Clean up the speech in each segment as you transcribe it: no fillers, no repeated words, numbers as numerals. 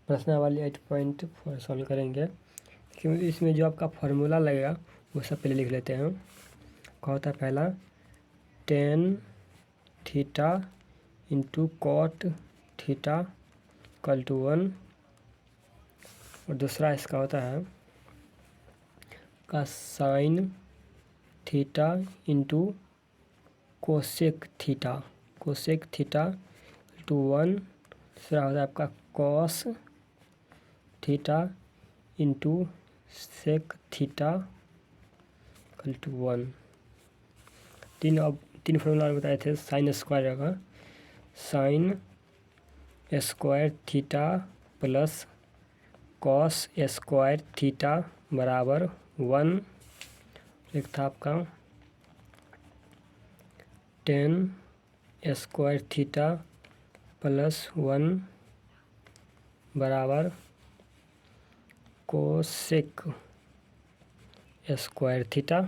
प्रश्न वाली 8.4 सॉल्व करेंगे। क्योंकि इसमें जो आपका फार्मूला लगेगा वो सब पहले लिख लेते हैं। क्या होता है पहला, tan theta into cot theta equal to 1। और दूसरा इसका होता है का sine theta into cosec theta to 1। दूसरा होता है आपका cos theta into sec theta equal to 1। तीन फॉर्मूला बताए थे। साइन स्क्वायर का sine square theta plus cos square theta बराबर 1। एक था आपका टेन स्क्वायर थीटा प्लस 1 बराबर कोसेक स्क्वायर थीटा।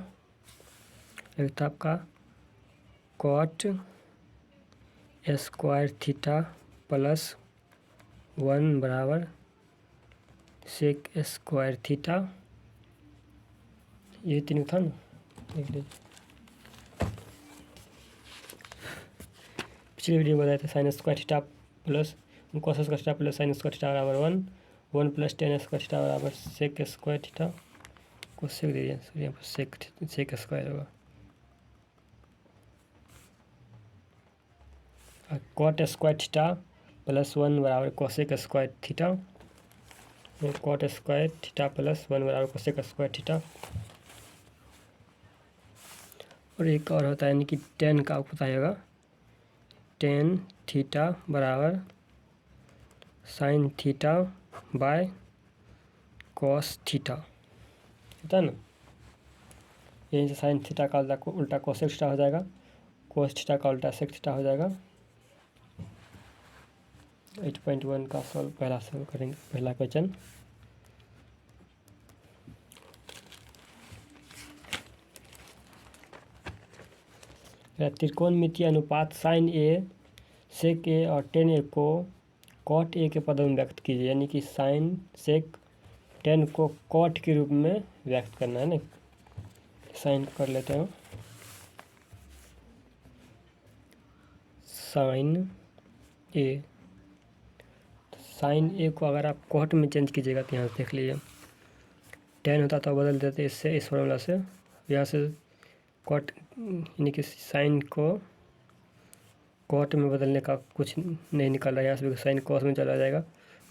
एक था आपका कॉट स्क्वायर थीटा प्लस 1 बराबर सेक स्क्वायर थीटा। ये तीनों था ना, देख लीजिए। पिछली वीडियो में बताया था sign square theta plus cos square theta plus sine square theta बराबर 1 प्लस टेन स्क्वायर थीटा बराबर सेक स्क्वायर थीटा को सेक दीजिए, सॉरी यहाँ पर सेक स्क्वायर होगा। कॉट स्क्वायर थीटा प्लस 1 बराबर cosec square theta. Cot square theta plus 1 बराबर cosec square theta. और एक और होता है यानी कि टेन का आपको बताएगा, टेन थीटा बराबर sign theta by cos theta होता है ना। यहीं से साइन थीटा का उल्टा कोसेक थीटा हो जाएगा, कोस थीटा का उल्टा सेक थीटा हो जाएगा। 8.1 का पहला सॉल्व करेंगे, पहला क्वेश्चन। त्रिकोणमितीय अनुपात साइन ए सेक ए और टेन ए को कॉट ए के पदों में व्यक्त कीजिए। यानी कि साइन सेक टेन को कॉट के रूप में व्यक्त करना है ना। साइन कर लेते हैं, साइन ए। साइन ए को अगर आप कॉट में चेंज कीजिएगा तो यहाँ से देख लीजिए, टेन होता तो बदल देते इससे, इस फॉर्मूला से। यहाँ से कॉट यानी कि साइन को कॉट में बदलने का कुछ नहीं निकल रहा है। यहाँ से साइन कॉस में चला जाएगा,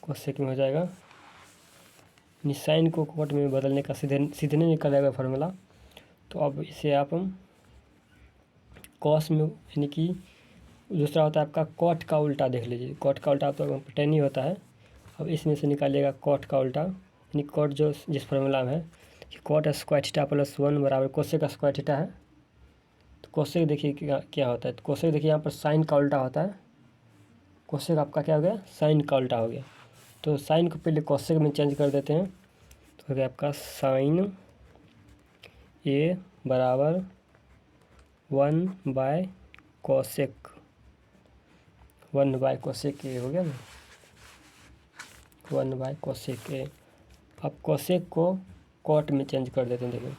कोसेक में हो जाएगा। यानी साइन को कॉट में बदलने का सीधे नहीं निकल जाएगा फार्मूला। तो अब इसे आप कॉस में, यानी कि दूसरा होता है आपका कॉट का उल्टा, देख लीजिए। कॉट का उल्टा तो टेन ही होता है। अब इसमें से निकालिएगा कॉट का उल्टा, यानी कॉट जो जिस फार्मूला में है कि कॉट स्क्वायर थीटा प्लस 1 बराबर कोसेक स्क्वायर थीटा है। तो कोसेक देखिए क्या होता है। तो कोसेक देखिए यहाँ पर साइन का उल्टा होता है। कोसेक आपका क्या हो गया, साइन का उल्टा हो गया। तो साइन को पहले कोसेक में चेंज कर देते हैं। तो हो गया आपका साइन ए बराबर 1 बाय कोसेक, 1 बाय कोसेक ए हो गया ना, 1 बाय कोसेक ए। अब कोसेक को कॉट में चेंज कर देते हैं। देखिए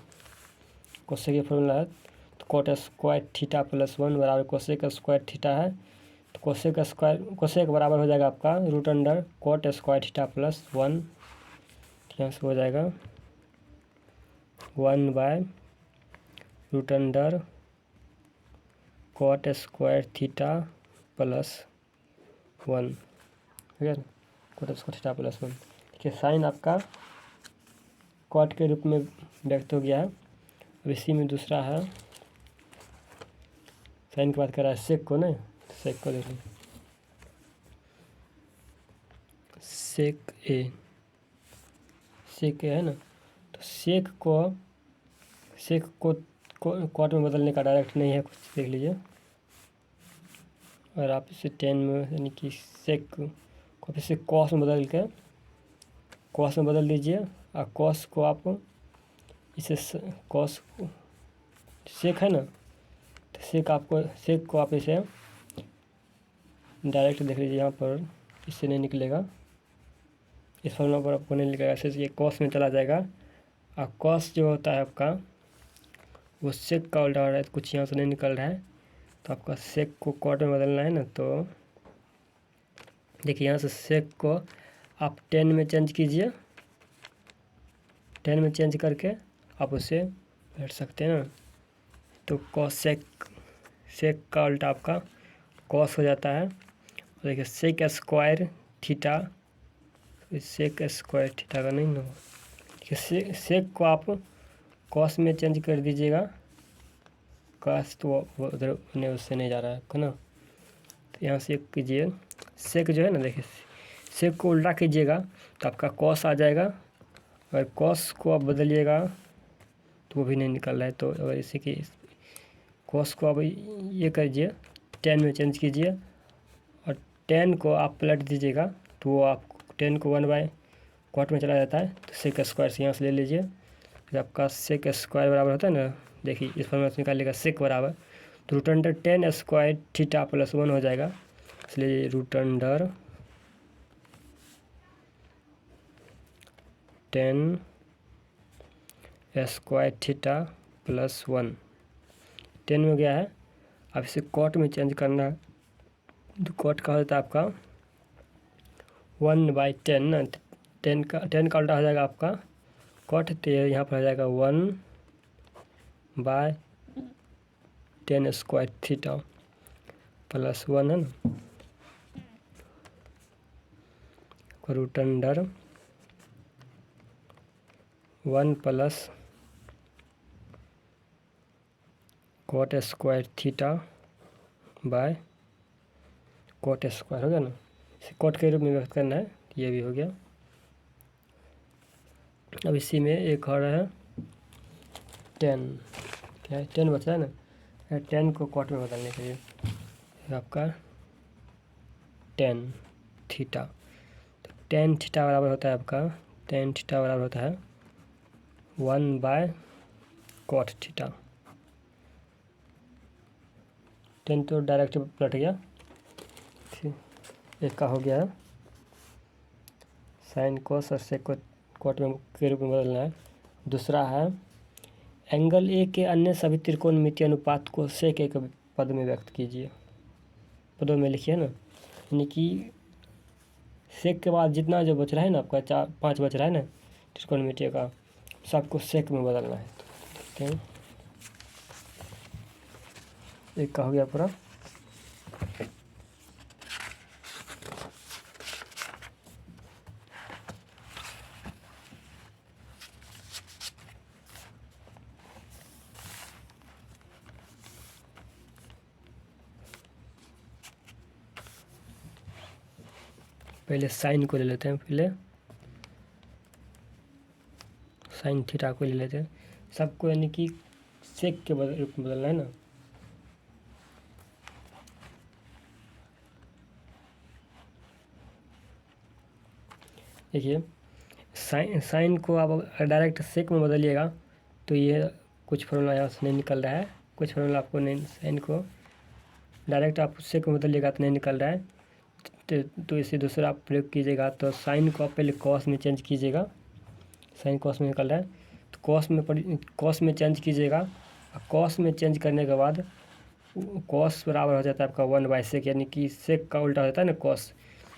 कोसेक ये फॉर्मूला है, तो कॉट स्क्वायर थीटा प्लस 1 बराबर कोसेक स्क्वायर थीटा है। तो कोसेक बराबर हो जाएगा आपका root under cot square theta plus 1। यहाँ से हो जाएगा 1 by root under cot square theta plus 1 ठीक है, कॉट स्क्वायर थीटा प्लस 1। देखिए साइन आपका कॉट के रूप में व्यक्त हो गया है। अब इसी में दूसरा है, साइन की बात कर रहा है सेक को, नहीं सेक को देखिए, सेक ए है ना। तो सेक को कॉट में बदलने का डायरेक्ट नहीं है, कुछ देख लीजिए। और आप इसे 10 में, यानी कि सेक को इसे कॉस में बदल के कॉस में बदल दीजिए। और कॉस को आप इसे कॉस सेक है ना, तो सेक को आप इसे डायरेक्ट देख लीजिए, यहाँ पर इससे नहीं निकलेगा। इस फॉर्मूला पर आपको नहीं लिखेगा, ऐसे ये कॉस में चला जाएगा। और कॉस जो होता है आपका वो सेक का उल्टा हो रहा है, तो कुछ यहाँ से नहीं निकल रहा है, तो आपका सेक को कॉट में बदलना है ना। तो देखिए यहाँ से सेक को आप 10 में चेंज कीजिए, 10 में चेंज करके आप उसे बैठ सकते हैं ना। तो कॉस सेक का उल्टा आपका कॉस हो जाता है। और देखिए sec square theta, sec square theta का नहीं ना, देखिए सेक को आप कॉस में चेंज कर दीजिएगा, कॉस तो वो उधर नहीं, उससे नहीं जा रहा है ना। तो यहाँ से कीजिए सेक जो है ना, देखिए सेक को उल्टा कीजिएगा तो आपका कॉस आ जाएगा। और कॉस को आप बदलिएगा तो वो भी नहीं निकल रहा है। तो अगर इसी की कॉस को आप ये करिए 10 में चेंज कीजिए और 10 को आप पलट दीजिएगा तो वो आप 10 को 1 बाय कॉट में चला जाता है। तो सेक स्क्वायर से यहाँ से ले लीजिए, फिर आपका सेक स्क्वायर बराबर होता है ना, देखिए इस फॉर्मूला से निकालिएगा सेक बराबर, तो root under 10 square theta plus 1 हो जाएगा। इसलिए root under 10 square theta plus 1 10 में गया है। अब इसे कॉट में चेंज करना है, तो कॉट का होता है आपका 1/10 ना, 10 का उल्टा हो जाएगा आपका कॉट, तो यहाँ पर हो जाएगा 1/10 स्क्वायर थीटा प्लस 1 है ना, root under 1 plus cot square theta by cot square हो गया ना। इसे कॉट के रूप में व्यक्त करना है, ये भी हो गया। अब इसी में एक और है 10, क्या है 10 बचा है ना, 10 को कॉट में बदलने के लिए आपका 10 थीटा, तो 10 थीटा बराबर होता है आपका 10 थीटा बराबर होता है 1 कॉट थीटा। 10 तो डायरेक्ट पलट गया, एक का हो गया है साइन कोस और सेक को कॉट में के रूप में बदलना है। दूसरा है एंगल ए के अन्य सभी त्रिकोणमितीय अनुपात को सेक एक पद में व्यक्त कीजिए, पदों में लिखिए ना, यानी कि सेक के बाद जितना जो बच रहा है ना आपका 4-5 बच रहा है ना त्रिकोणमितीय का, सबको सेक में बदलना है। तो देखते हैं, एक का हो गया पूरा। पहले साइन को ले लेते हैं, पहले साइन थीटा को ले लेते हैं सबको, यानी कि सेक के रूप में बदलना है ना। देखिए साइन को आप डायरेक्ट सेक में बदलिएगा तो ये कुछ फॉर्मूला यहाँ से नहीं निकल रहा है, कुछ फॉर्मूला आपको नहीं, साइन को डायरेक्ट आप सेक में बदलिएगा तो नहीं निकल रहा है। तो इसे दूसरा आप प्रयोग कीजिएगा, तो साइन को आप पहले कॉस में चेंज कीजिएगा, साइन कॉस में निकल रहा है तो कॉस में चेंज कीजिएगा। कॉस में चेंज करने के बाद कॉस बराबर हो जाता है आपका 1/सेक, यानी कि सेक का उल्टा होता है ना कॉस,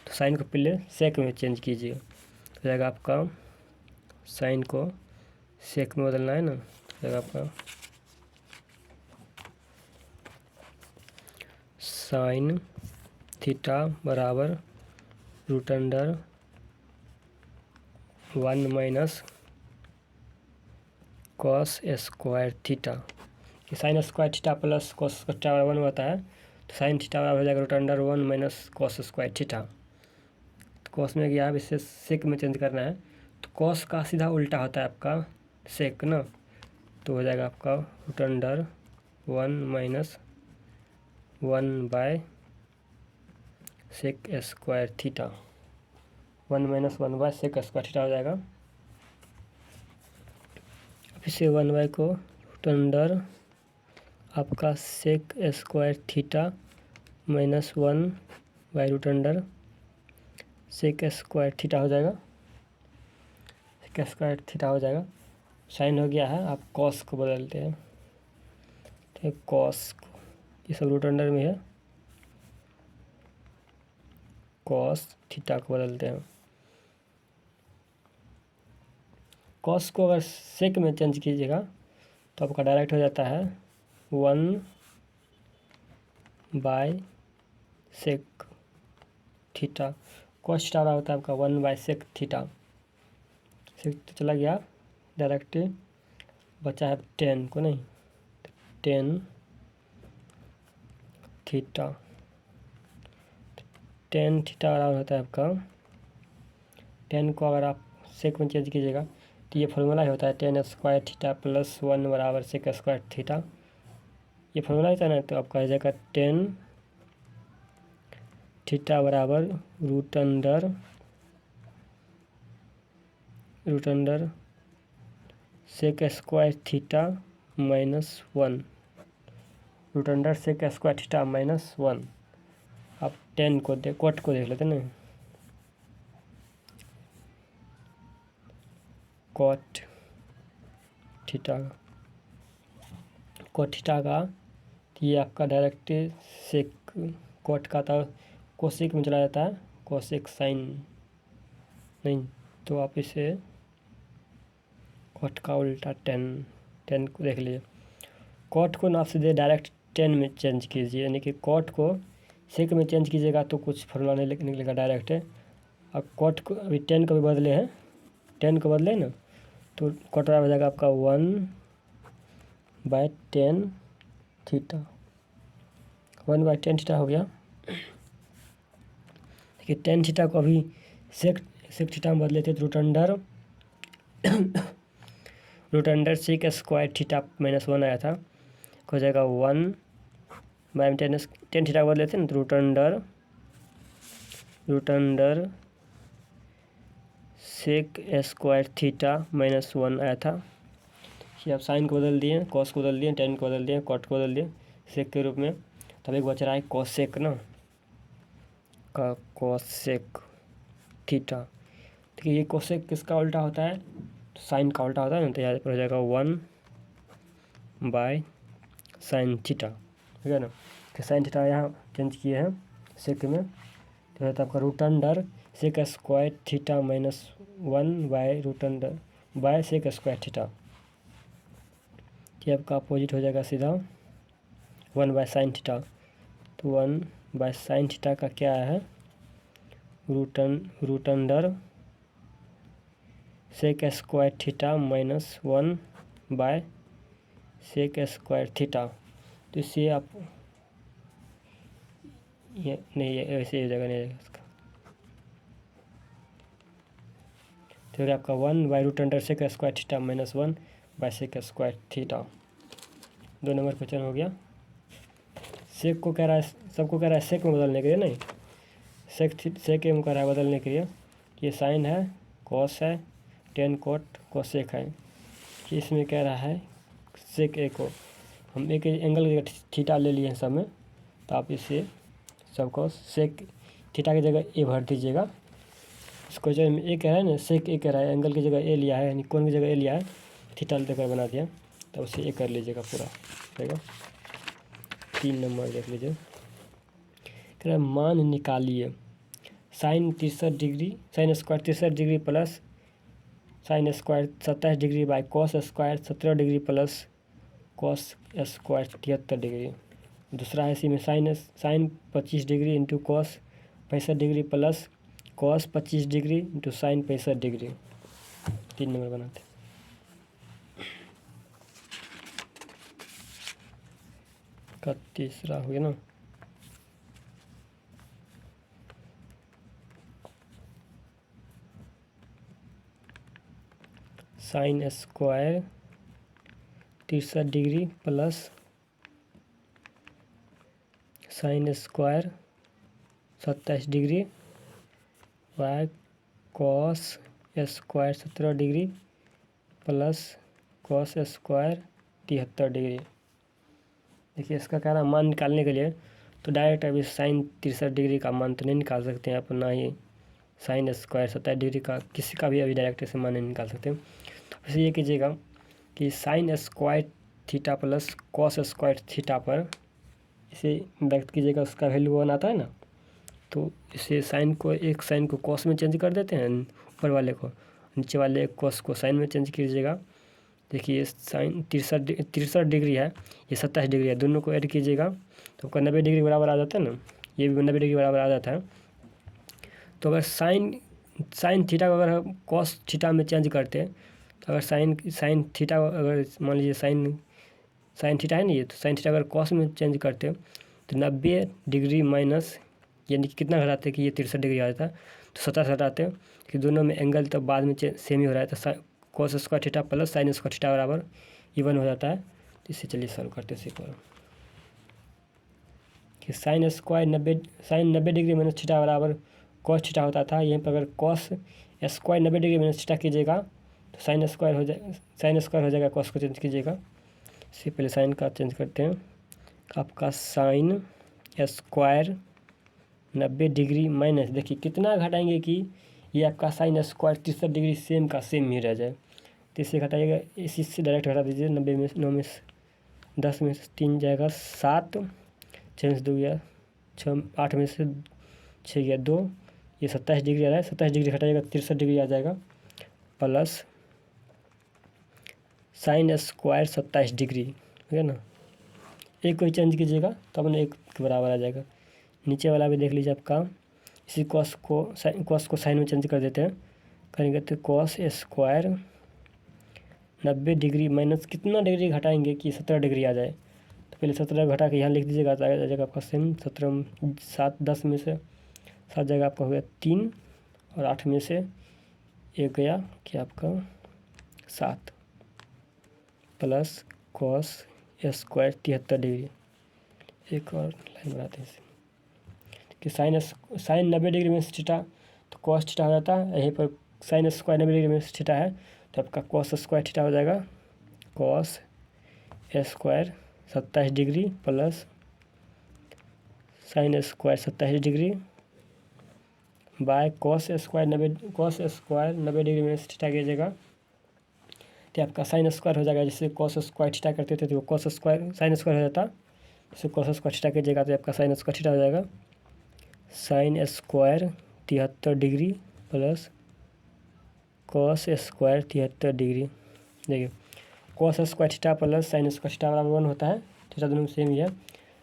तो साइन को पहले सेक में चेंज कीजिए, हो जाएगा आपका साइन को सेक में बदलना है ना, हो जाएगा आपका साइन थीटा बराबर root under 1 minus cos square theta, कि sine square theta plus cos theta बराबर 1 होता है, तो साइन थीटा बराबर हो जाएगा root under 1 minus cos square theta. तो कॉस में गया, अब इसे सेक में चेंज करना है, तो कॉस का सीधा उल्टा होता है आपका सेक ना, तो हो जाएगा आपका root under 1 minus 1 sec square theta, 1 minus 1 sec square theta हो जाएगा। अब इसे 1 को रूट अंडर आपका sec square theta minus 1 root under sec square theta हो जाएगा। सेक स्क्वायर थीटा हो जाएगा। साइन हो गया है, आप कॉस को बदलते हैं, ठीक है, कॉस को, ये सब रूट अंडर में है, कॉस थीटा को बदलते हैं। कॉस को अगर सेक में चेंज कीजिएगा तो आपका डायरेक्ट हो जाता है 1/सेक थीटा। कॉस थीटा होता है आपका 1/सेक थीटा। सेक तो चला गया डायरेक्ट, बचा है 10 को, नहीं 10 थीटा। 10 थीटा बराबर होता है आपका 10 को अगर आप सेक में चेंज कीजिएगा तो ये फॉर्मूला ही होता है 10 स्क्वायर थीटा प्लस 1 बराबर सेक स्क्वायर थीटा। ये फॉर्मूला ही था ना, तो आपका हो जाएगा 10 थीटा बराबर root under sec square theta -1, root under sec square theta -1। आप 10 को कोट को देख लेते ना, कोट थीटा का तो ये आपका डायरेक्ट सेक कोट का था, कोसेक में चला जाता है, कोसेक साइन नहीं, तो आप इसे कोट का उल्टा 10 को देख लीजिए। कोट को ना सीधे डायरेक्ट 10 में चेंज कीजिए, यानी कि कोट को सेक में चेंज कीजिएगा तो कुछ फॉर्मूला नहीं निकलेगा डायरेक्ट है। अब कोट को अभी 10 को भी बदले हैं, 10 को बदले ना तो कोट हो जाएगा आपका 1/10 थीटा, 1/10 थीटा हो गया। देखिए 10 थीटा को अभी सेक थीटा में बदले थे तो root under sec square theta -1 आया था, हो जाएगा 1/10 थीटा बदले थे ना तो root under sec square theta -1 आया था। ये आप साइन को बदल दिए, कॉस को बदल दिए, 10 को बदल दिए, कॉट को बदल दिए सेक के रूप में, तब एक बच रहा है कोसेक ना, का कोसेक थीटा। देखिए ये कोसेक किसका उल्टा होता है, तो साइन का उल्टा होता है ना, तो यहाँ पर हो जाएगा 1/sin थीटा, ठीक है ना। तो साइन थीटा यहाँ चेंज किए हैं सेक में, तो रहता है आपका root under sec square theta -1 by sec square theta. ये आपका अपोजिट हो जाएगा सीधा 1/sin थीटा, तो 1/sin थीटा का क्या है, root under sec square theta -1 by sec square theta. तो इससे आप ये नहीं, ऐसे हो जाएगा, नहीं इसका, तो आपका 1/रूट under sec square theta -1 by sec square theta. 2 number question हो गया। सेक को कह रहा है, सबको कह रहा है सेक में बदलने के लिए, नहीं सेक में कह रहा है बदलने के लिए। ये साइन है, कॉस है, 10 कोट कोसेक है, इसमें कह रहा है सेक ए को हम एक एंगल की जगह थीटा ले लिए हैं सब में, तो आप इसे सबको सेक थीटा की जगह ए भर दीजिएगा। इस क्वेश्चन में ए कह रहा है ना, सेक ए कह रहा है, एंगल की जगह ए लिया है, यानी कोण की जगह ए लिया है, थीटा लेकर बना दिया, तो उसे ए कर लीजिएगा पूरा, ठीक है। 3 नंबर देख लीजिए, कह रहा है मान निकालिए sine 63 degree, sine square 63 degree plus sine square 27 degree by cos square 17 degree plus cos square 73 degree. दूसरा है इसी में sine 25 degree into cos 65 degree plus cos 25 degree into sine 65 degree. 3 number बनाते का तीसरा हो गया ना, sine square 63 degree plus sine square 27 degree by cos square 17 degree plus cos square 73 degree. देखिए इसका कह रहा मान निकालने के लिए तो डायरेक्ट अभी साइन 63 डिग्री का मान तो नहीं निकाल सकते हैं आप, ना ही साइन स्क्वायर 27 डिग्री का किसी का भी अभी डायरेक्ट से मान निकाल सकते हैं। तो ये कीजिएगा कि sine square theta plus cos square theta पर इसे व्यक्त कीजिएगा, उसका वैल्यू 1 आता है ना, तो इसे एक साइन को कॉस में चेंज कर देते हैं, ऊपर वाले को नीचे वाले कॉस को साइन में चेंज कीजिएगा। देखिए ये साइन 63 डिग्री है, ये 27 डिग्री है, दोनों को ऐड कीजिएगा तो आपका 90 डिग्री बराबर आ जाता है ना, ये भी 90 डिग्री बराबर आ जाता है। तो अगर साइन थीटा को अगर हम कॉस थीटा में चेंज करते हैं, तो अगर साइन थीटा अगर मान लीजिए साइन थीटा है ना ये, तो साइन थीटा अगर कॉस में चेंज करते हैं तो 90 डिग्री माइनस यानी कि कितना घटाते हैं कि ये 63 डिग्री आ जाता है, तो 27 हटाते हैं कि दोनों में एंगल तो बाद में सेम ही हो रहा है, तो cos square theta plus sine square theta बराबर इवन हो जाता है। तो इसे चलिए सॉल्व करते हैं सिंपल कि साइन 90 डिग्री माइनस थीटा बराबर कॉस थीटा होता था। यहीं पर अगर cos square 90 degree minus theta कीजिएगा तो साइन स्क्वायर हो जाएगा, कॉस को चेंज कीजिएगा। इससे पहले साइन का चेंज करते हैं, आपका साइन स्क्वायर 90 डिग्री माइनस, देखिए कितना घटाएंगे कि ये आपका साइन स्क्वायर 63 डिग्री सेम का सेम ही रह जाए। तो इससे घटाइएगा, इसी से डायरेक्ट घटा दीजिए, 90 में 9 में 10 में से 3 जाएगा 7, 6 में से 2 गया 6, 8 में से 6 गया 2, ये 27 डिग्री आ रहा है, 27 डिग्री घटाइएगा 63 डिग्री आ जाएगा, प्लस साइन स्क्वायर 27 डिग्री, ठीक है ना, एक को ही चेंज कीजिएगा तो अपने एक के बराबर आ जाएगा। नीचे वाला भी देख लीजिए आपका, इसी कॉस को साइन में चेंज कर देते हैं, करेंगे तो कॉस स्क्वायर 90 डिग्री माइनस कितना डिग्री घटाएंगे कि 17 डिग्री आ जाए, तो पहले 17 घटा के यहाँ लिख दीजिएगा, तो आ जाएगा आपका सेम 17 7 10 में से 7 जाएगा आपका हो गया 3 और 8 में से 1 गया कि आपका 7 प्लस कॉस स्क्वायर 73 डिग्री। एक और लाइन बनाते हैं कि साइन 90 डिग्री में थीटा तो कॉस थीटा हो जाता है, यहीं पर साइन स्क्वायर 90 डिग्री में थीटा है तो आपका कॉस स्क्वायर थीटा हो जाएगा, cos square 27 degree plus sine square 27 degree by cos square 90 degree में थीटा कीजिएगा तो आपका साइन स्क्वायर हो जाएगा। जैसे कॉस स्क्वायर थीटा करते थे तो वो कॉस स्क्वायर साइन स्क्वायर हो जाता, जैसे कॉस स्क्वायर थीटा कीजिएगा तो आपका साइन स्क्वायर थीटा हो जाएगा, sine square 73 degree plus cos square 73 degree. देखिए cos square theta plus sine square theta बराबर 1 होता है, थीटा दोनों में सेम ही है,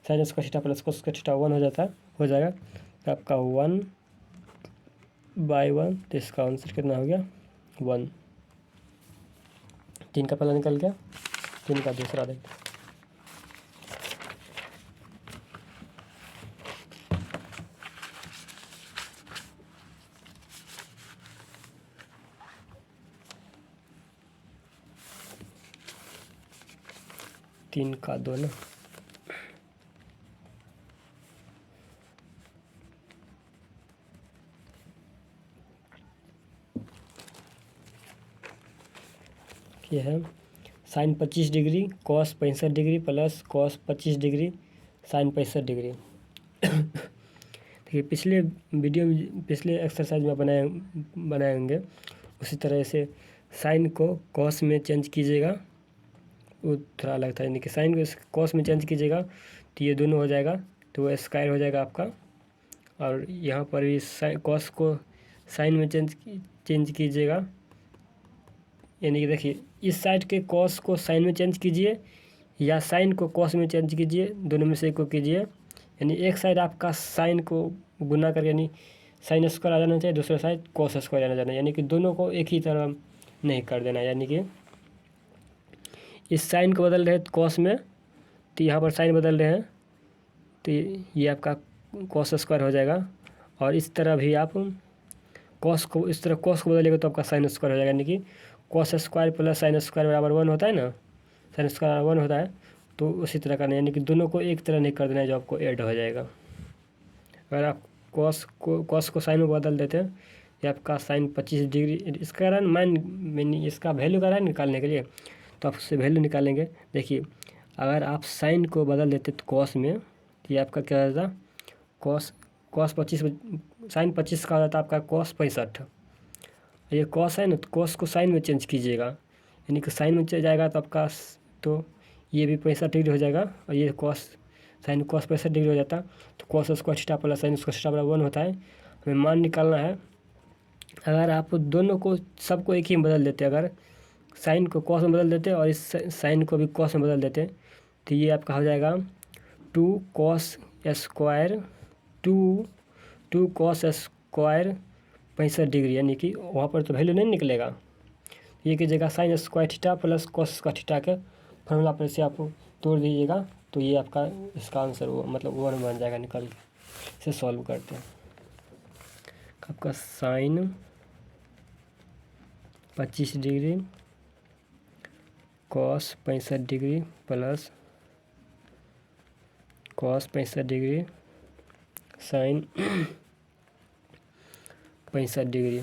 sign square theta plus cos square theta 1 हो जाएगा तो आपका 1/1, तो इसका आंसर कितना हो गया 1। 3 का पहला निकल गया, 3 का दूसरा देखते हैं। तीन का 2 ना, ये है sine 25 degree cos 65 degree plus cos 25 degree sine 65 degree. देखिए पिछले एक्सरसाइज में बनाए होंगे, उसी तरह से साइन को कॉस में चेंज कीजिएगा, वो थोड़ा अलग था, यानी कि साइन को कॉस में चेंज कीजिएगा तो ये दोनों हो जाएगा, तो वो स्क्वायर हो जाएगा आपका। और यहाँ पर भी कॉस को साइन में चेंज कीजिएगा, यानी कि देखिए इस साइड के कॉस को साइन में चेंज कीजिए या साइन को कॉस में चेंज कीजिए, दोनों में से एक को कीजिए। यानी एक साइड आपका साइन को गुना करके यानी साइन स्क्वायर आ जाना चाहिए, दूसरा साइड कॉस स्क्वायर आ जाना, यानी कि दोनों को एक ही तरह नहीं कर देना। यानी कि इस साइन को बदल रहे हैं कॉस में तो यहाँ पर साइन बदल रहे हैं तो ये आपका कॉस स्क्वायर हो जाएगा, और इस तरह भी आप कॉस को बदलेगा तो आपका साइन स्क्वायर हो जाएगा। यानी कि cos square plus sine square बराबर 1 होता है ना, साइन स्क्वायर 1 होता है, तो उसी तरह करना है, यानी कि दोनों को एक तरह नहीं कर देना है जो आपको ऐड हो जाएगा। अगर आप कॉस को साइन में बदल देते हैं, ये आपका साइन 25 डिग्री, इसका इसका वैल्यू का निकालने के लिए तो आप उससे वैल्यू निकालेंगे। देखिए अगर आप साइन को बदल देते तो कॉस में, तो ये आपका क्या हो जाता, कॉस साइन 25 का हो जाता है आपका कॉस 65। ये कॉस है ना, तो कॉस को साइन में चेंज कीजिएगा, यानी कि साइन में चले जाएगा तो आपका तो ये भी 65 डिग्री हो जाएगा, और ये कॉस साइन कॉस 65 डिग्री हो जाता। तो cos square theta plus sine square theta बराबर 1 होता है। हमें मान निकालना है। अगर आप दोनों को सबको एक ही में बदल देते, अगर साइन को कॉस में बदल देते और इस साइन को भी कॉस में बदल देते, तो ये आपका हो जाएगा 2 cos square 2 cos square 65 degree, यानी कि वहाँ पर तो वैल्यू नहीं निकलेगा। ये कीजिएगा sign square theta plus cos square theta के फॉर्मूला पर से आप तोड़ दीजिएगा, तो ये आपका इसका आंसर वो मतलब 1 बन जाएगा निकल के। इसे सॉल्व करते हैं। आपका sine 25 degree cos 65 degree plus cos 65 degree sine 65 degree.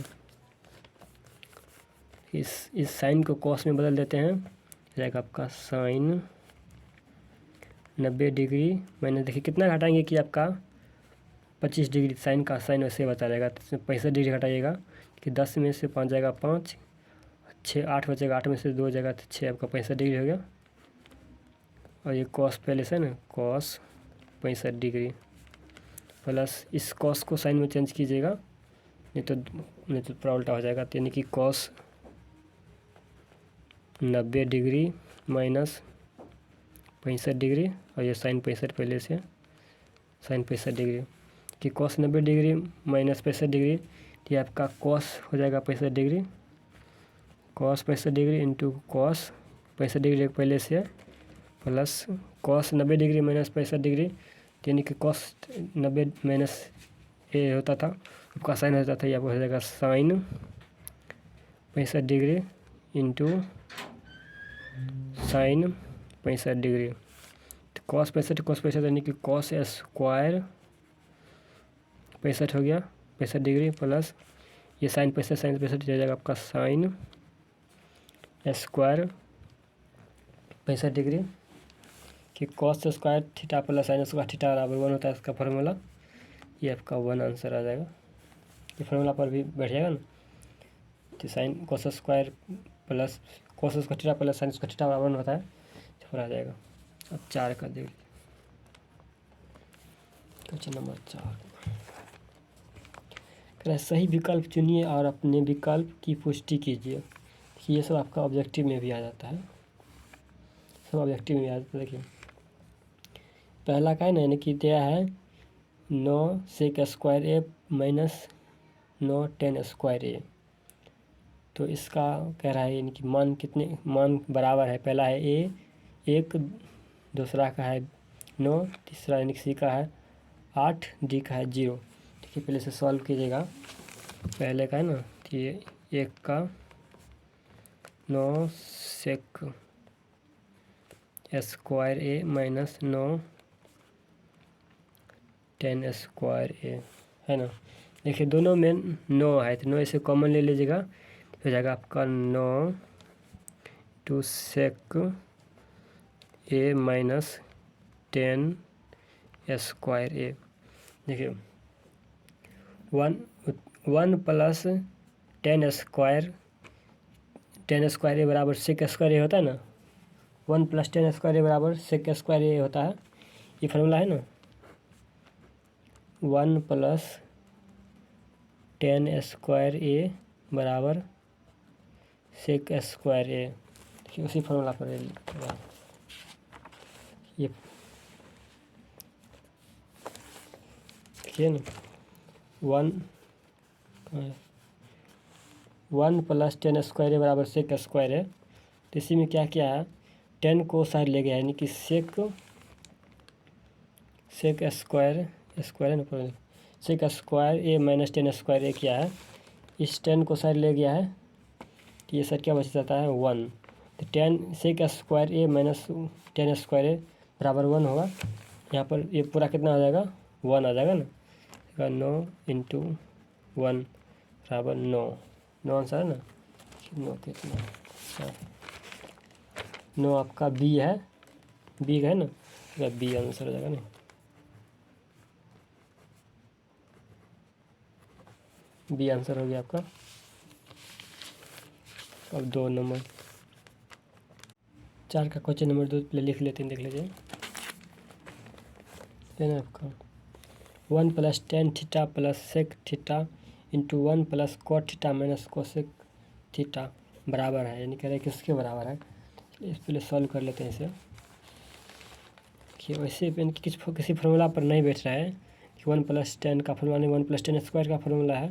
इस साइन को कॉस में बदल देते हैं, जाएगा आपका साइन 90 डिग्री मैंने देखिए कितना घटाएंगे कि आपका 25 डिग्री साइन का साइन वैसे बता रहेगा। तो 65 डिग्री घटाइएगा कि 10 में से 5 जाएगा 5, 6 8 बचेगा, 8 में से 2 जाएगा तो 6, आपका 65 डिग्री हो गया। और ये कॉस पहले से ना कॉस 65 डिग्री प्लस इस कॉस को साइन में चेंज कीजिएगा, नहीं तो पूरा उल्टा हो जाएगा। तो यानी कि कॉस 90 डिग्री माइनस 65 डिग्री, और ये साइन 65 पहले से साइन 65 डिग्री कि कॉस 90 डिग्री माइनस 65 डिग्री, तो ये आपका कॉस हो जाएगा 65 degree, cos 65 degree into cos 65 degree पहले से plus cos 90 degree minus 65 degree, यानी कि कॉस 90 माइनस ए होता था, आपका साइन होता था, ये आपको हो जाएगा sine 65 degree into sine 65 degree. तो कॉस 65 यानी कि कॉस स्क्वायर 65 हो गया 65 डिग्री प्लस ये साइन 65 हो जाएगा आपका साइन स्क्वायर 65 डिग्री कि cos square theta plus sine square theta बराबर 1 होता है इसका फार्मूला। ये आपका 1 आंसर आ जाएगा। ये फार्मूला पर भी बैठ जाएगा ना, तो sign cos square plus cos square theta plus sine square theta बराबर 1 होता है, तो आ जाएगा। अब 4 का देख क्वेश्चन नंबर 4। सही विकल्प चुनिए और अपने विकल्प की पुष्टि कीजिए। ये सब आपका ऑब्जेक्टिव में भी आ जाता है, सब ऑब्जेक्टिव में आ जाता है। देखिए पहला का है ना, यानी कि दिया है 9 सेक स्क्वायर ए माइनस 9 10 स्क्वायर ए। तो इसका कह रहा है यानी कि मान कितने मान बराबर है। पहला है ए 1, दूसरा का है 9, तीसरा यानी कि सी का है 8, डी का है 0। देखिए पहले से सॉल्व कीजिएगा। पहले का है ना कि 1 का 9 सेक स्क्वायर ए माइनस 9 10 स्क्वायर ए है ना। देखिए दोनों में 9 है, तो 9 इसे कॉमन ले लीजिएगा, हो जाएगा आपका 9 2 सेक ए माइनस 10 स्क्वायर ए। देखिए 1 प्लस 10 स्क्वायर ए बराबर सेक स्क्वायर ए होता है ना। 1 प्लस 10 स्क्वायर ए बराबर सेक स्क्वायर ए होता है, ये फार्मूला है ना। 1 प्लस 10 स्क्वायर ए बराबर सेक स्क्वायर ए, देखिए उसी फार्मूला पर ये देखिए ना 1 प्लस 10 स्क्वायर ए बराबर सेक स्क्वायर है। तो इसी में क्या किया है, 10 को साइड ले गया, यानी कि सेक स्क्वायर है ना, सेक स्क्वायर ए माइनस 10 स्क्वायर ए किया है। इस 10 को साइड ले गया है, तो ये सर क्या बच जाता है 1। तो 10 सेक स्क्वायर ए माइनस 10 स्क्वायर ए बराबर 1 होगा। यहाँ पर ये पूरा कितना आ जाएगा 1 आ जाएगा ना। 9 इंटू 1 बराबर 9 आंसर है ना। 9 कितना 9 आपका बी है, बी है ना, बी आंसर हो जाएगा ना। बी आंसर हो गया आपका। अब 2 नंबर 4 का क्वेश्चन नंबर 2 पहले लिख लेते हैं, देख लीजिए। लेना आपका 1 + tan theta + sec theta into 1 + cot theta minus cosec theta बराबर है, यानी कह रहे हैं किसके बराबर है। इस पहले सॉल्व कर लेते हैं इसे कि वैसे किसी फार्मूला पर नहीं बैठ रहा है कि 1 + tan का फार्मूला नहीं, 1 + tan स्क्वायर का फार्मूला है,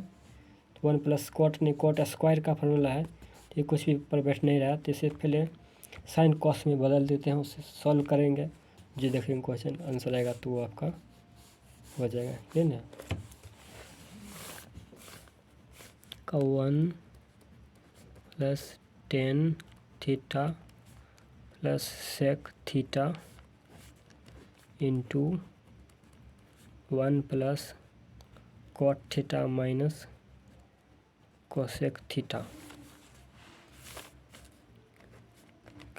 तो 1 + cot नहीं, cot स्क्वायर का फार्मूला है, तो ये कुछ भी पर बैठ नहीं रहा। तो इसे पहले साइन कॉस में बदल देते हैं, उसे सॉल्व करेंगे, जो देखेंगे क्वेश्चन आंसर आएगा तो वो आपका हो जाएगा, ठीक है ना। का 1 + tan theta + sec theta into 1 + cot theta minus cosec theta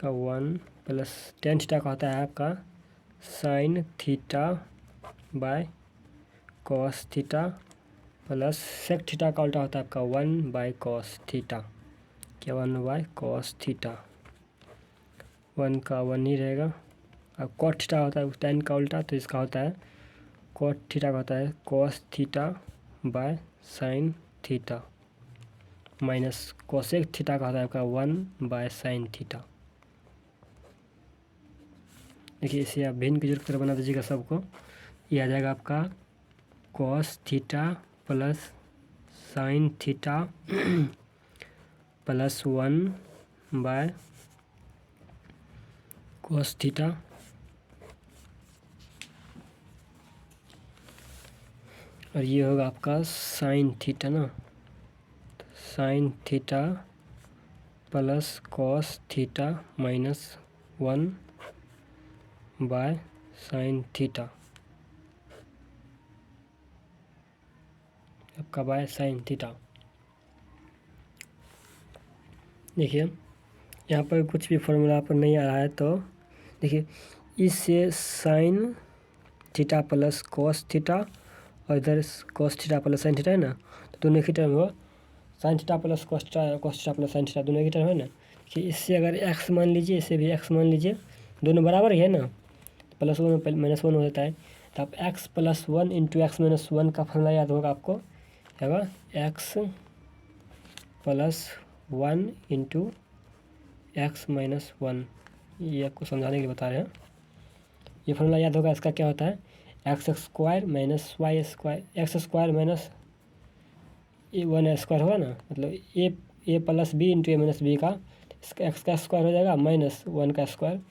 का 1 + tan थीटा का होता है आपका sine theta by cos theta plus sec theta का उल्टा होता है आपका 1/cos थीटा, क्या 1/cos थीटा, 1 का 1 ही रहेगा। अब कॉट थीटा होता है tan का उल्टा, तो इसका होता है कॉट थीटा का होता है cos theta by sine theta minus cosec theta का होता है आपका 1/sin थीटा। देखिए इसे आप भिन्न की जरूरत बना दीजिएगा सबको, ये आ जाएगा आपका cos theta plus sine theta plus 1/cos theta और ये होगा आपका साइन थीटा ना, तो sine theta plus cos theta minus 1/sin theta आपका बाय साइन थीटा। देखिए यहाँ पर कुछ भी फॉर्मूला पर नहीं आ रहा है, तो देखिए इससे sine theta plus cos theta और इधर cos theta plus sine theta है ना, तो दोनों की टर्म हो sine theta plus cos theta plus sine theta दोनों की टर्म है ना, कि इससे अगर एक्स मान लीजिए, इसे भी एक्स मान लीजिए, दोनों बराबर ही है ना, +1 -1 हो जाता है, तो आप x + 1 × x - 1 का फॉर्मूला याद होगा आपको, क्या होगा x + 1 × x - 1, ये आपको समझाने के लिए बता रहे हैं। ये फॉर्मूला याद होगा, इसका क्या होता है x² - y² x² - 1 स्क्वायर होगा ना, मतलब a + b × a - b का इसका x का स्क्वायर हो जाएगा माइनस 1 का स्क्वायर।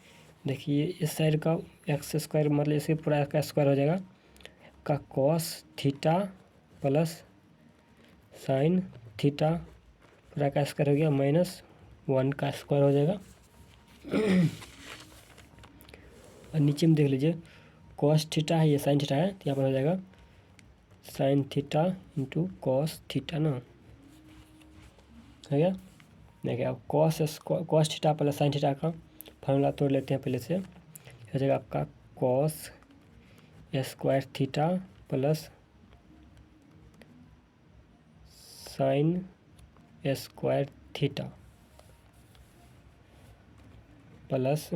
देखिए इस साइड का x² मतलब इसे पूरा का स्क्वायर हो जाएगा का cos theta plus sine theta पूरा का स्क्वायर हो गया माइनस 1 का स्क्वायर हो जाएगा। और नीचे में देख लीजिए cos थीटा है, ये साइन थीटा है, तो यहाँ पर हो जाएगा sign theta into cos theta ना, है क्या। देखिए अब cos theta plus sine theta का फॉर्मूला तोड़ लेते हैं पहले से, हो जाएगा आपका cos² theta plus sin² theta plus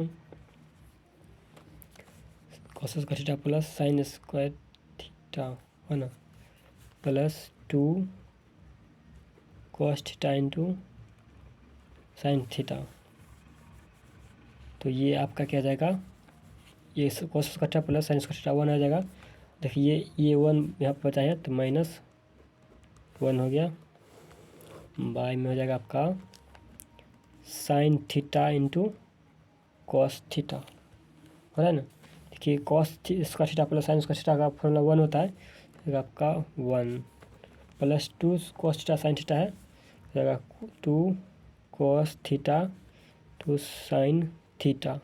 cos² theta plus sin² theta है ना, plus 2 cos theta into sine theta. तो ये आपका क्या जाएगा, ये cos² theta plus sin² theta 1 आ जाएगा। देखिए ये 1 यहाँ पर बचा है, तो -1 हो गया, बाय में हो जाएगा आपका sine theta into cos theta, हो रहा है ना। देखिए cos² theta plus sin² theta का फॉर्मूला 1 होता है, तो आपका 1 plus 2 cos theta sine theta है, हो जाएगा 2 cos theta 2 sine theta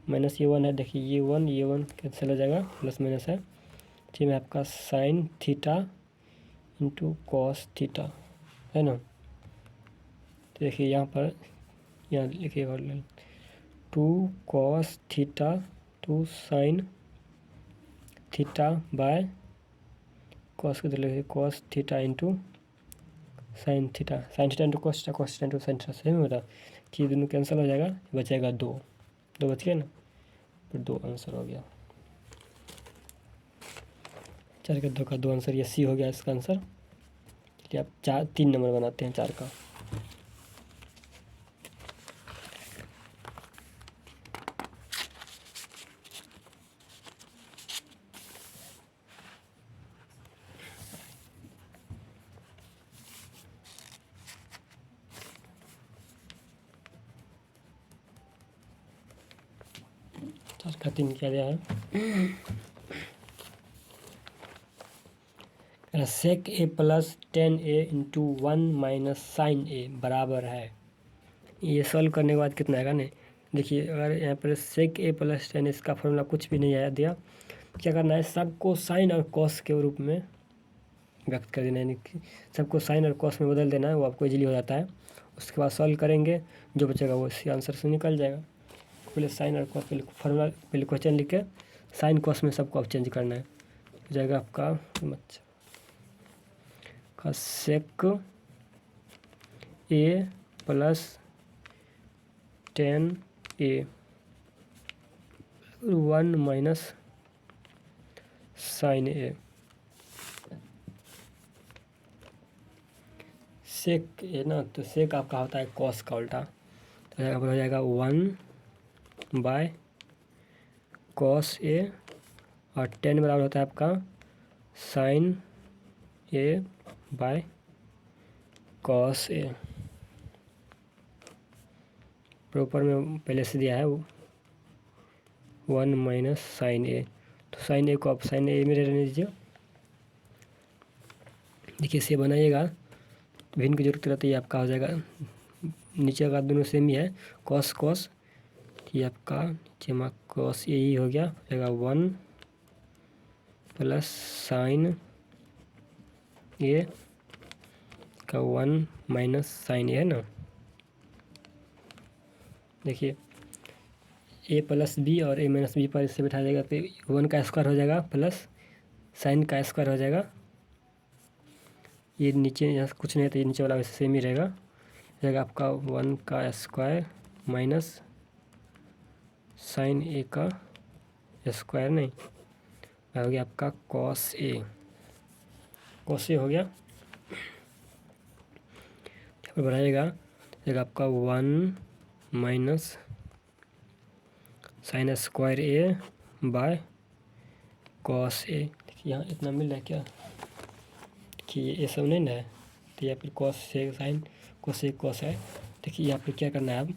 minus ये 1 है, देखिए ये 1 कैंसिल हो जाएगा, प्लस माइनस है, ठीक है आपका sine theta into cos theta है ना। तो देखिए यहाँ पर लिखिए 2 cos theta 2 sign theta by cos के लिखिए cos theta into sine theta into cos theta into sine theta, सही में होता कि दोनों कैंसिल हो जाएगा, बचेगा 2 बच गया ना, फिर 2 आंसर हो गया। 4 का 2 का 2 आंसर, ये सी हो गया इसका आंसर। चलिए आप 3 नंबर बनाते हैं 4 का। चार का 3 क्या दिया है, sec A plus 10a into 1 minus sine A बराबर है। ये सॉल्व करने के बाद कितना आएगा नहीं, देखिए अगर यहाँ पर सेक ए प्लस 10 इसका फॉर्मूला कुछ भी नहीं आया दिया, क्या करना है, सबको साइन और कॉस के रूप में व्यक्त कर देना है, यानी कि सबको साइन और कॉस में बदल देना है, वो आपको इजीली हो जाता है। उसके बाद सॉल्व करेंगे, जो बचेगा वो इसी आंसर से निकल जाएगा। पहले साइन और कॉस, पहले फॉर्मूला, पहले क्वेश्चन लिख के साइन कॉस में सबको अब चेंज करना है, हो जाएगा आपका का सेक A plus 10a 1 minus sine ए। सेक है ना, तो सेक आपका होता है कॉस का उल्टा, तो हो जाएगा 1 बाय कॉस ए, और 10 बराबर होता है आपका sine A by cos A. Proper में पहले से दिया है 1 माइनस साइन ए, तो साइन ए को आप साइन ए में रहने दीजिए। देखिए से बनाइएगा, भिन्न की जरूरत रहती है, आपका हो जाएगा नीचे का दोनों सेम ही है, कॉस कॉस, ये आपका नीचे में कॉस ए ही हो गया, हो जाएगा 1 प्लस साइन ए का 1 माइनस साइन ए है ना। देखिए ए प्लस बी और ए माइनस बी पर इससे बैठा जाएगा, तो 1 का स्क्वायर हो जाएगा प्लस साइन का स्क्वायर हो जाएगा, ये नीचे यहाँ कुछ नहीं है तो ये नीचे वाला वैसे सेम ही रहेगा, जाएगा आपका 1 का स्क्वायर माइनस साइन ए का स्क्वायर, नहीं हो गया आपका कॉस ए हो गया। बढ़ाइएगा, जाएगा आपका 1 minus sine square A by cos A. देखिए यहाँ इतना मिल रहा है क्या कि ये सब नहीं ना है, तो यहाँ पर कॉस से साइन, कॉस से कॉस है। देखिए यहाँ पर क्या करना है अब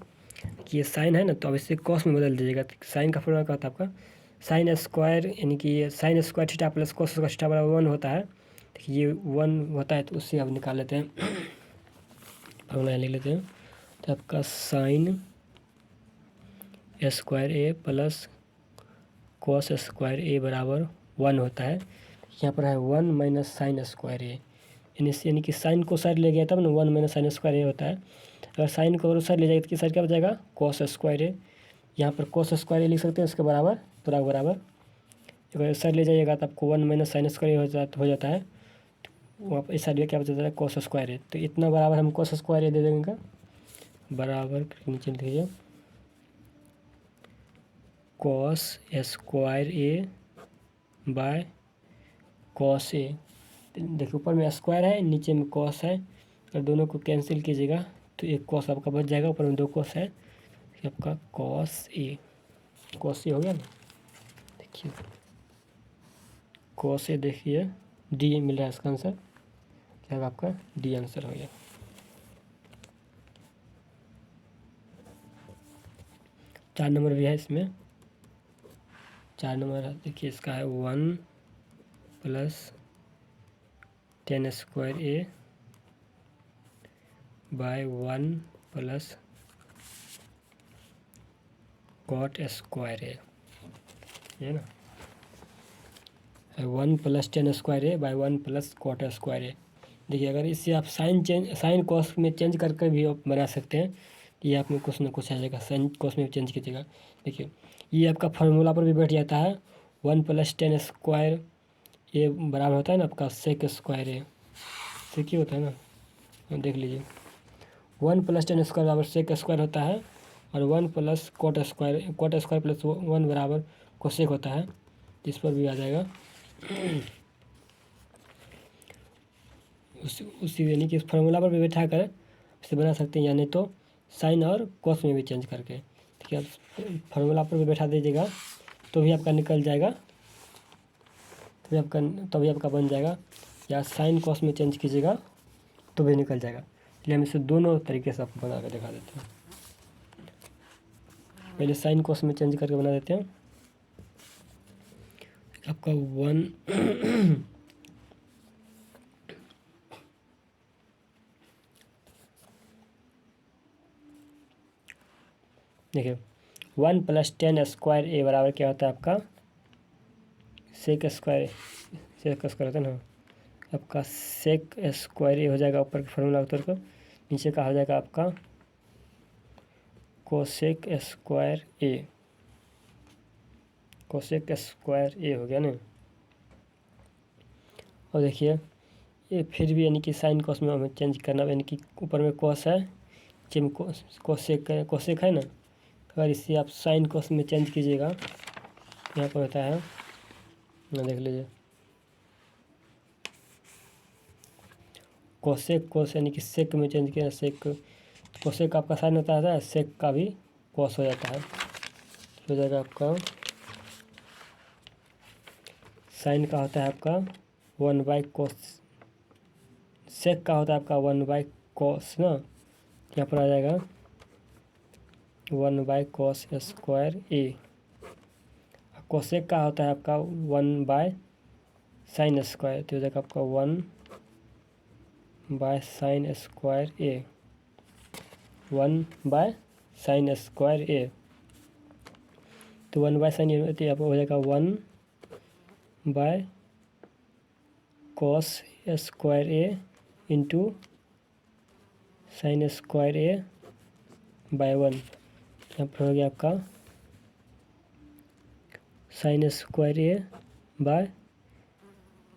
कि ये साइन है ना, तो अब इसे कॉस में बदल दीजिएगा। तो साइन का फॉर्मूला क्या होता है आपका, साइन स्क्वायर, यानी कि ये sine square theta plus cos square theta बराबर 1 होता है। देखिए ये 1 होता है, तो उससे अब निकाल लेते हैं, फॉर्मूला लिख लेते हैं। तो आपका साइन स्क्वायर ए प्लस कॉस स्क्वायर ए बराबर 1 होता है। यहाँ पर है 1 माइनस साइन स्क्वायर ए, यानी कि साइन को साइड ले गया तब ना 1 माइनस साइन स्क्वायर ए होता है। अगर साइन को साइड ले जाएगा तो साइड क्या बचेगा, कॉस स्क्वायर ए। यहाँ पर कॉस स्क्वायर ए लिख सकते हैं, उसके बराबर पूरा बराबर, अगर साइड ले जाइएगा तो आपको 1 माइनस साइन स्क्वायर हो जाता है, वहाँ पर इस साइड में क्या बचता है, कॉस स्क्वायर ए। तो इतना बराबर हम कॉस स्क्वायर ए दे देंगे, बराबर नीचे लिख लीजिए cos square A by cos A. देखिए ऊपर में स्क्वायर है, नीचे में कॉस है, अगर दोनों को कैंसिल कीजिएगा तो एक कॉस आपका बच जाएगा, ऊपर में 2 कॉस है, आपका कॉस ए हो गया ना। देखिए कॉस ए, देखिए डी मिल रहा है इसका आंसर, क्या होगा आपका डी आंसर हो गया। चार नंबर भी है इसमें, 4 नंबर देखिए इसका है 1 plus 10 square A bye 1 plus cot square ए, है ना, 1 plus 10 square A bye 1 plus cot square ए। देखिए अगर इससे आप साइन कॉस में चेंज करके भी आप बना सकते हैं, ये आप में कुछ ना कुछ आ जाएगा, साइन कॉस में चेंज कीजिएगा। देखिए ये आपका फार्मूला पर भी बैठ जाता है, 1 प्लस 10 स्क्वायर ए बराबर होता है ना आपका सेक स्क्वायर ए, सेक ही होता है ना, देख लीजिए 1+10² बराबर सेक स्क्वायर होता है और 1+ कॉट स्क्वायर प्लस 1 बराबर कोसेक होता है। इस पर भी आ जाएगा उसी यानी कि इस फार्मूला पर भी बैठा कर इसे बना सकते हैं, या नहीं तो साइन और कॉस में भी चेंज करके। ठीक है, फार्मूला पर भी बैठा दीजिएगा तो भी आपका निकल जाएगा, तभी आपका बन जाएगा, या साइन कॉस में चेंज कीजिएगा तो भी निकल जाएगा। इसलिए हम इसे दोनों तरीके से आपको बना कर दिखा देते हैं। पहले साइन कॉस में चेंज करके बना देते हैं। आपका 1 देखिए 1+10² बराबर क्या होता है आपका सेक स्क्वायर होता है ना, आपका सेक स्क्वायर हो जाएगा ऊपर के फार्मूला उतर कर, नीचे का हो जाएगा आपका कोसेक स्क्वायर हो गया ना। और देखिए ये फिर भी यानी कि साइन कॉस में हमें चेंज करना, यानी कि ऊपर में कॉस है, नीचे में कोसेक है ना। अगर इसे आप साइन कॉस में चेंज कीजिएगा यहाँ पर होता है ना, देख लीजिए कोसेक यानी कि सेक में चेंज किया, कोसेक आपका साइन होता है, सेक का भी कॉस हो जाता है। हो जाएगा आपका साइन का होता है आपका 1/cos, सेक का होता है आपका 1/cos ना, यहाँ पर आ जाएगा 1/cos स्क्वायर कोसेक का होता है आपका 1/sin स्क्वायर, तो हो जाएगा आपका 1/sin स्क्वायर 1/sin स्क्वायर तो 1/sin यहाँ हो जाएगा 1/cos square into sine square bye 1। यहाँ पर हो गया आपका sine square by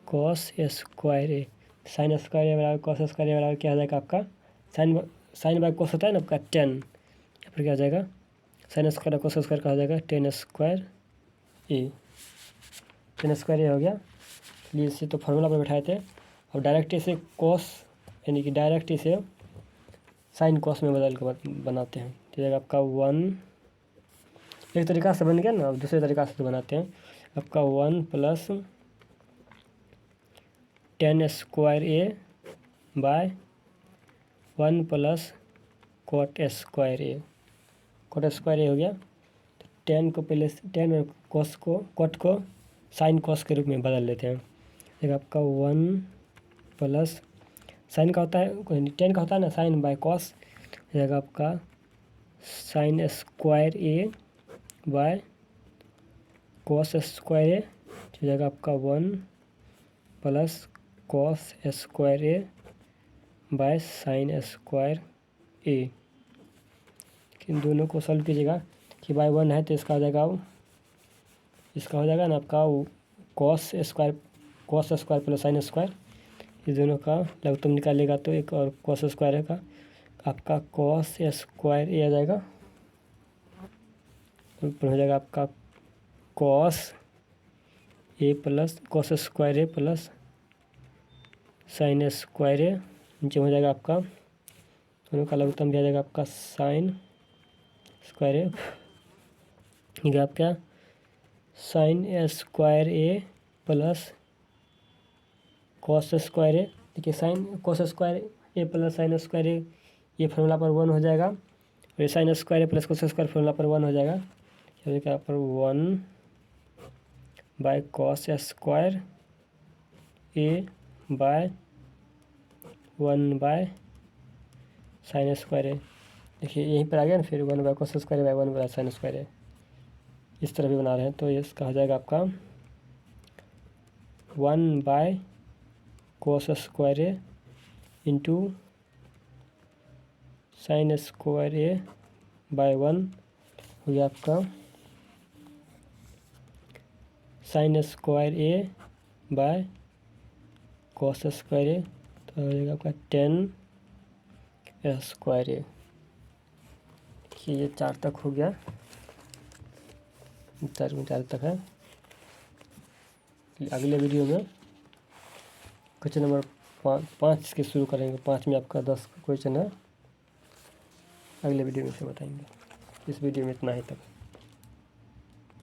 cos square sine square बराबर कॉस स्क्वायर बराबर क्या हो जाएगा आपका साइन बाय कॉस होता है ना आपका 10, यहाँ पर क्या हो जाएगा साइन स्क्वायर कॉस स्क्वायर का हो जाएगा 10 स्क्वायर हो गया। इसलिए इसे तो फार्मूला पर बैठाए थे, और डायरेक्ट इसे कॉस यानी कि डायरेक्ट इसे साइन कॉस में बदल कर बनाते हैं। तो जाएगा आपका 1, एक तरीका से बन गया ना, अब दूसरे तरीका से तो बनाते हैं। आपका 1+10 स्क्वायर बाय 1+ कॉट स्क्वायर हो गया। तो 10 को पहले 10 और कॉट को साइन कॉस के रूप में बदल लेते हैं। देखिए आपका 1+ साइन का होता है 10 का होता है ना साइन बाय कॉस, हो जाएगा आपका sine square by cos square हो जाएगा आपका 1+ cos square by sine square इन दोनों को सॉल्व कीजिएगा कि बाय 1 है तो इसका हो जाएगा ना आपका cos square plus sine square, इस दोनों का लघुत्तम निकालेगा तो एक और कॉस स्क्वायर का आपका कॉस स्क्वायर आ जाएगा, ऊपर हो जाएगा आपका cos square plus sine square नीचे हो जाएगा आपका दोनों का लघुत्तम भी आ जाएगा आपका साइन स्क्वायर आपका sine square plus cos square देखिए sine cos square plus sine square ये फार्मूला पर 1 हो जाएगा, और ये sine square plus cos square formula पर 1 हो जाएगा। यहाँ पर 1/cos square by 1/sin square देखिए यहीं पर आ गया ना, फिर 1/cos square by 1/sin square इस तरह भी बना रहे हैं। तो इसका हो जाएगा आपका 1/cos square into sine square bye 1 हो गया आपका sine square by cos square, तो हो जाएगा आपका 10 स्क्वायर ए। देखिए ये 4 तक हो गया, 4 तक है। अगले वीडियो में क्वेश्चन नंबर 5 के शुरू करेंगे। 5 में आपका 10 क्वेश्चन है, अगले वीडियो में से बताएंगे। इस वीडियो में इतना ही तक।